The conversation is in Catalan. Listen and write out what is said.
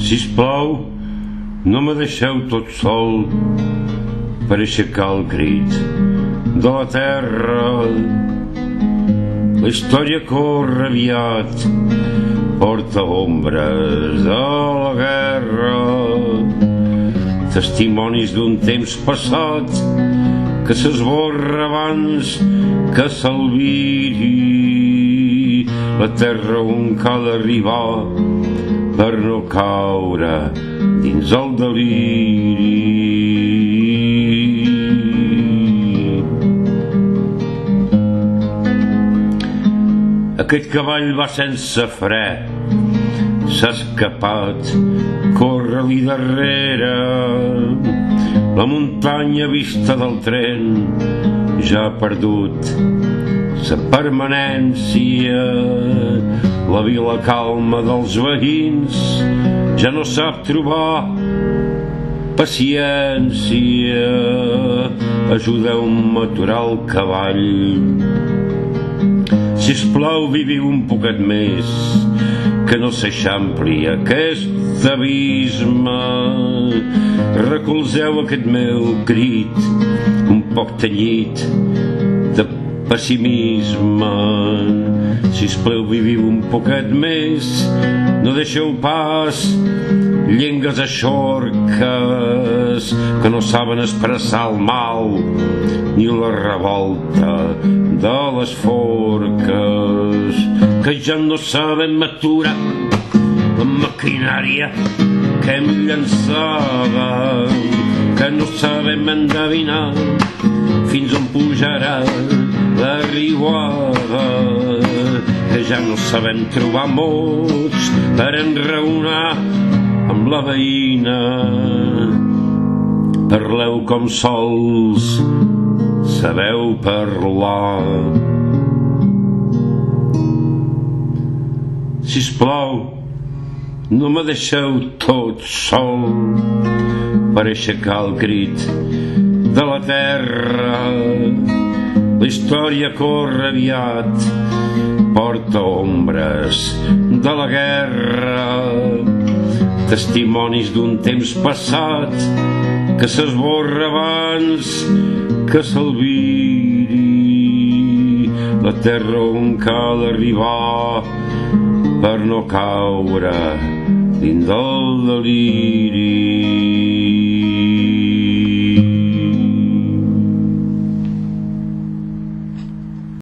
Sisplau, no me deixeu tot sol per aixecar el crit de la terra. La història corre aviat, porta ombres de la guerra, testimonis d'un temps passat que s'esborra abans que s'albiri la terra on cal arribar per no caure dins el deliri. Aquest cavall va sense fre, s'ha escapat, corre-li darrere. La muntanya vista del tren ja ha perdut sa permanència. La vila calma dels veïns ja no sap trobar paciència. Ajudeu-me a aturar el cavall. Sisplau, viviu un poquet més, que no s'eixampli aquest abisme. Recolzeu aquest meu crit, un poc tenyit de pessimisme. Sisplau, viviu un poquet més, no deixeu pas llengues eixorques que no saben expressar el mal ni la revolta de les forques, que ja no sabem aturar la maquinària que hem llançada, que no sabem endevinar fins on pujarà la riuada, que ja no sabem trobar mots per enraonar amb la veïna. Parleu com sols sabeu parlar. Sisplau, no me deixeu tot sol per aixecar el crit de la terra. La història corre aviat, porta ombres de la guerra, testimonis d'un temps passat que s'esborra abans que s'albiri la terra on cal arribar per no caure dins del deliri.